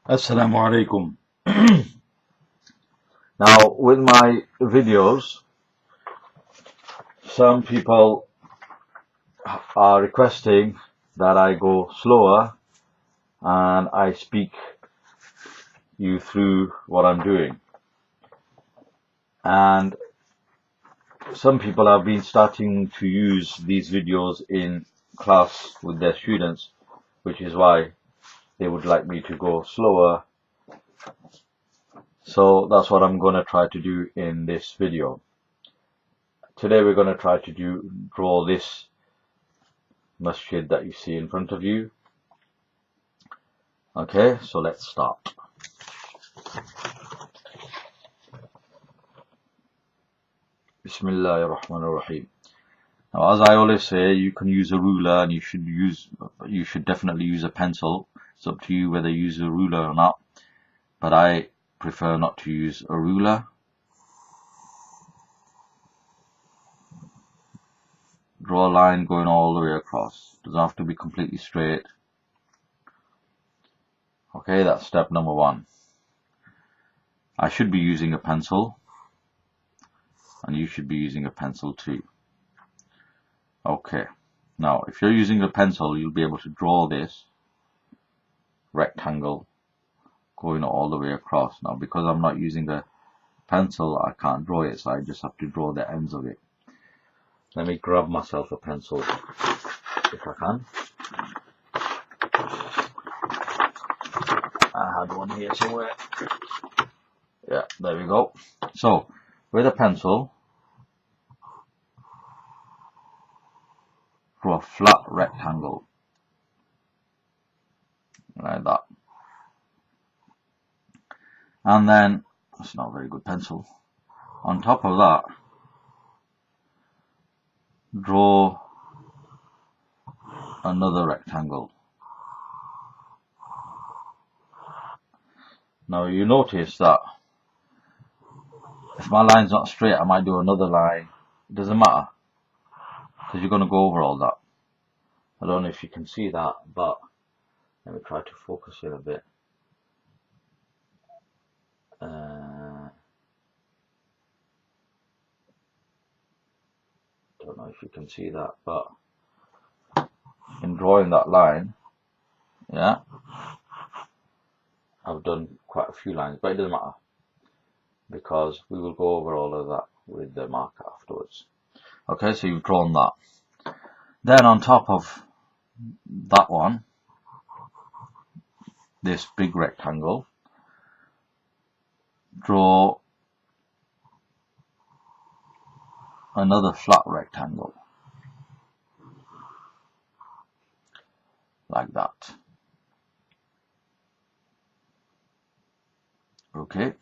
Assalamu alaikum. Now, with my videos, some people are requesting that I go slower and I speak you through what I'm doing. And some people have been starting to use these videos in class with their students, which is why they would like me to go slower. So that's what I'm going to try to do in this video. Today we're going to try to draw this masjid that you see in front of you. Okay, so let's start. Bismillahir Rahmanir Rahim. Now, as I always say, you can use a ruler, and you should definitely use a pencil. It's up to you whether you use a ruler or not, but I prefer not to use a ruler. Draw a line going all the way across. Doesn't have to be completely straight. Okay, that's step number one. I should be using a pencil, and you should be using a pencil too. Okay, now if you're using a pencil, you'll be able to draw this rectangle going all the way across. Now, because I'm not using a pencil, I can't draw it, so I just have to draw the ends of it. Let me grab myself a pencil if I can. I had one here somewhere. Yeah, there we go. So, with a pencil, draw a flat rectangle like that. And then, that's not a very good pencil. On top of that, draw another rectangle. Now you notice that if my line's not straight, I might do another line. It doesn't matter, because you're going to go over all that. I don't know if you can see that, but let me try to focus it a bit. Don't know if you can see that, but in drawing that line, yeah, I've done quite a few lines, but it doesn't matter, because we will go over all of that with the marker afterwards. Okay, so you've drawn that. Then on top of that one, this big rectangle, draw another flat rectangle like that. Okay,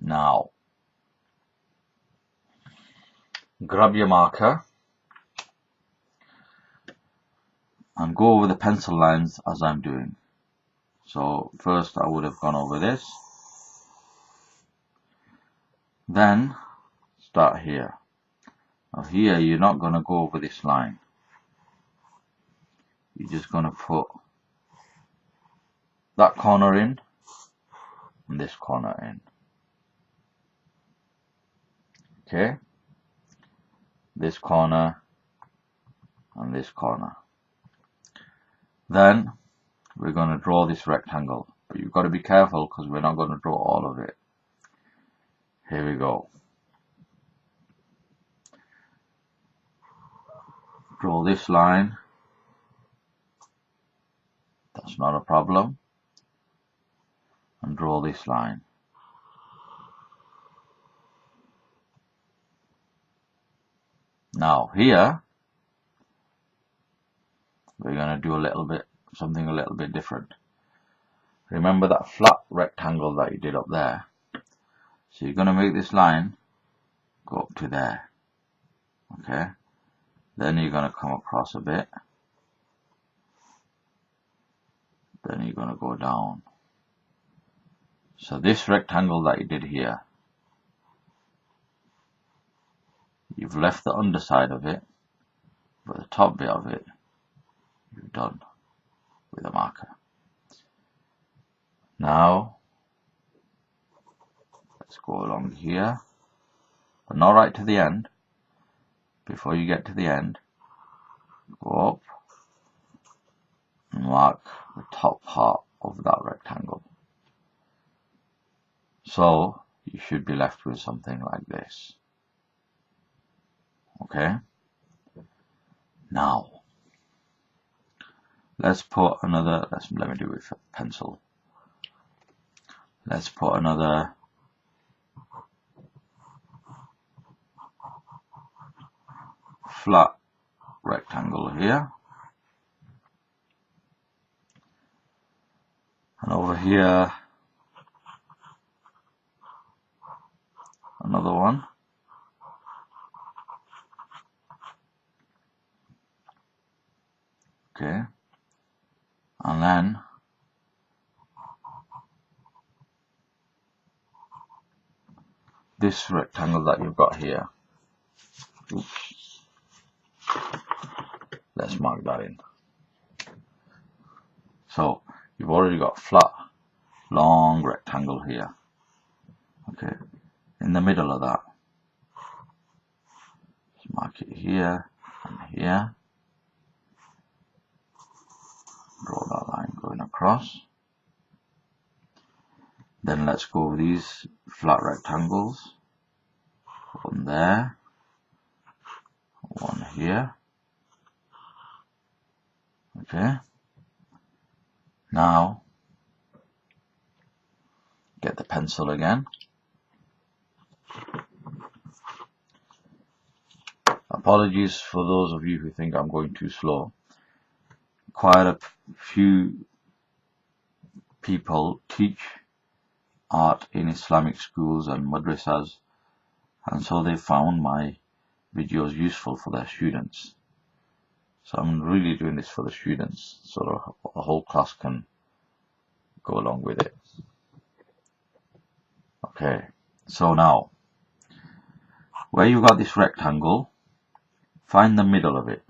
now grab your marker and go over the pencil lines as I'm doing. So first I would have gone over this, then start here. Now here you're not going to go over this line, you're just going to put that corner in and this corner in. Okay, this corner and this corner. Then we're going to draw this rectangle, but you've got to be careful because we're not going to draw all of it. Here we go. Draw this line. That's not a problem. And draw this line. Now here we're going to do something a little bit different. Remember that flat rectangle that you did up there? So you're going to make this line go up to there. Okay, then you're going to come across a bit, then you're going to go down. So this rectangle that you did here, you've left the underside of it, but the top bit of it you've done with a marker. Now let's go along here, but not right to the end. Before you get to the end, go up and mark the top part of that rectangle. So you should be left with something like this. Okay? Now let's put another, let me do it with a pencil. Let's put another flat rectangle here. And over here, another one. Okay. And then this rectangle that you've got here. Oops. Let's mark that in. So you've already got a flat, long rectangle here. Okay. In the middle of that, let's mark it here and here. Draw that line going across. Then let's go with these flat rectangles. One there, one here. Okay. Now get the pencil again. Apologies for those of you who think I'm going too slow. Quite a few people teach art in Islamic schools and madrasas, and so they found my videos useful for their students. So I'm really doing this for the students, so the whole class can go along with it. Okay, so now, where you've got this rectangle, find the middle of it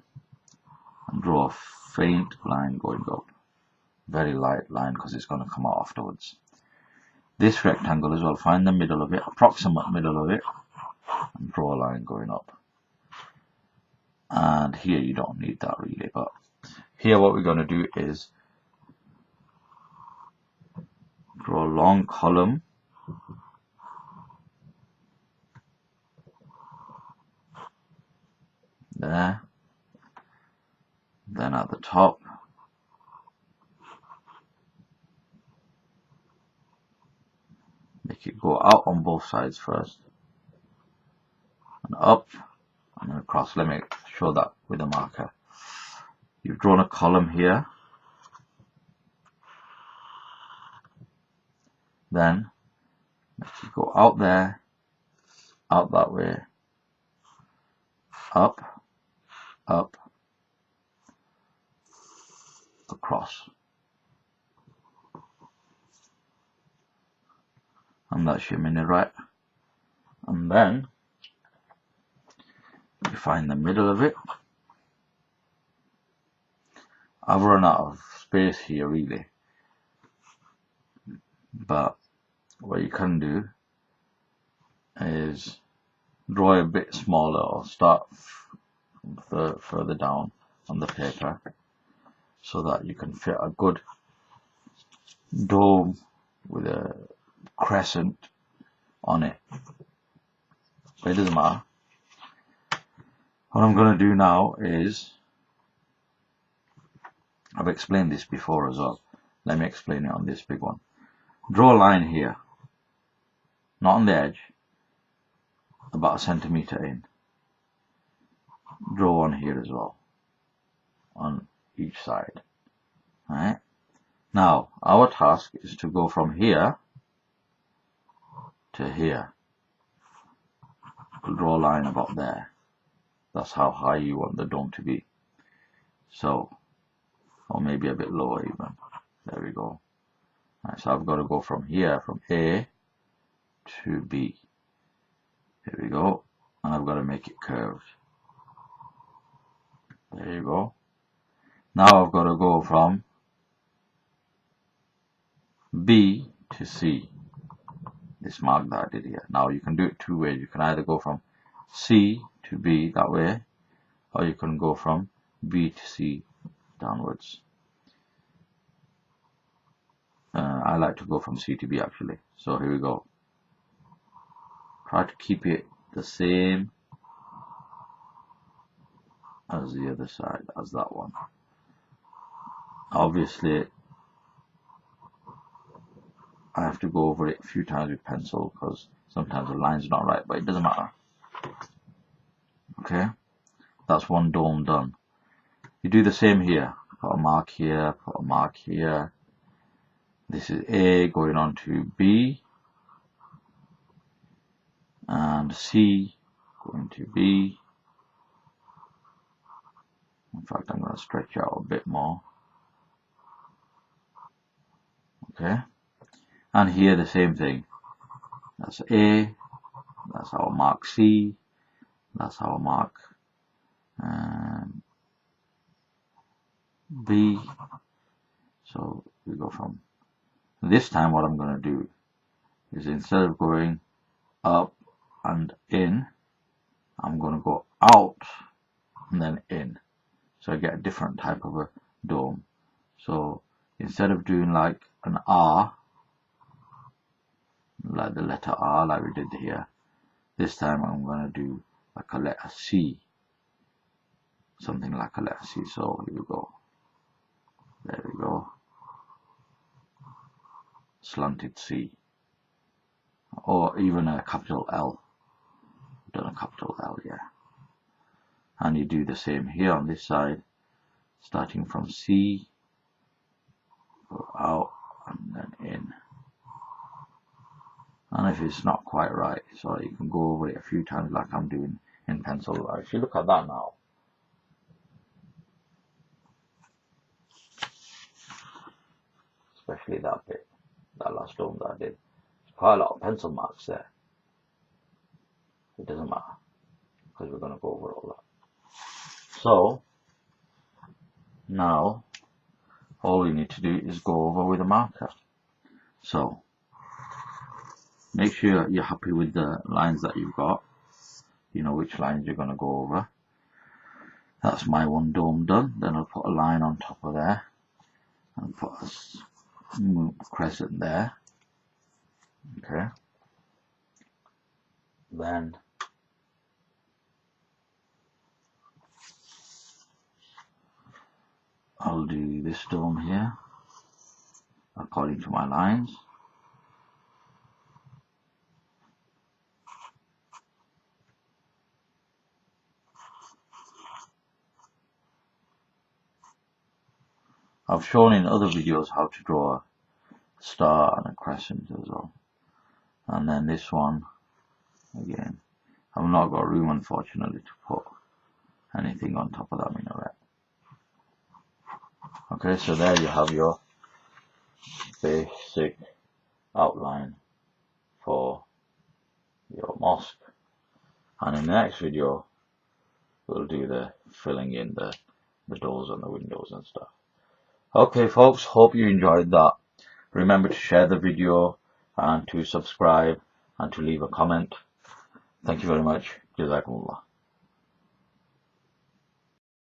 and draw a faint line going up. Very light line because it's going to come out afterwards. This rectangle as well, find the middle of it, approximate middle of it, and draw a line going up. And here you don't need that really, but here what we're going to do is draw a long column there, then at the top make it go out on both sides first and up and then across. Let me show that with a marker. You've drawn a column here, then make it go out there, out that way, up, up, across. And that's your mini right. And then you find the middle of it. I've run out of space here really, but what you can do is draw a bit smaller or start further down on the paper so that you can fit a good dome with a crescent on it. But it doesn't matter. What I'm going to do now is, I've explained this before as well. Let me explain it on this big one. Draw a line here, not on the edge, about a centimeter in. Draw one here as well, on each side. Alright. Now, our task is to go from here to here. We'll draw a line about there. That's how high you want the dome to be. So, or maybe a bit lower even. There we go. Right, so I've got to go from here, from A to B. Here we go. And I've got to make it curved. There you go. Now I've got to go from B to C. This mark that I did here. Now you can do it two ways. You can either go from C to B that way, or you can go from B to C downwards. I like to go from C to B actually. So here we go. Try to keep it the same as the other side, as that one. Obviously, I have to go over it a few times with pencil because sometimes the line's not right, but it doesn't matter. Okay, that's one dome done. You do the same here. Put a mark here, put a mark here. This is A going on to B, and C going to B. In fact, I'm going to stretch out a bit more. Okay, and here the same thing. That's A, that's our mark C, that's our mark B. So we go from this time. What I'm going to do is, instead of going up and in, I'm going to go out and then in, so I get a different type of a dome. So instead of doing like an R, like the letter R like we did here, this time I'm going to do like a letter C, something like a letter C. So here we go, there we go, slanted C, or even a capital L. I've done a capital L, yeah. And you do the same here on this side, starting from C, go out and then in. And if it's not quite right, so you can go over it a few times like I'm doing in pencil. If you look at that now, especially that bit, that last dome that I did, there's quite a lot of pencil marks there. It doesn't matter, because we're going to go over all that. So now all we need to do is go over with a marker. So make sure you're happy with the lines that you've got. You know which lines you're going to go over. That's my one dome done. Then I'll put a line on top of there and put a crescent there. Okay. Then I'll do this dome here according to my lines. I've shown in other videos how to draw a star and a crescent as well. And then this one, again, I've not got room unfortunately to put anything on top of that minaret. Okay, so there you have your basic outline for your mosque. And in the next video, we'll do the filling in the doors and the windows and stuff. Okay folks, hope you enjoyed that. Remember to share the video and to subscribe and to leave a comment. Thank you very much. Jazakumullah.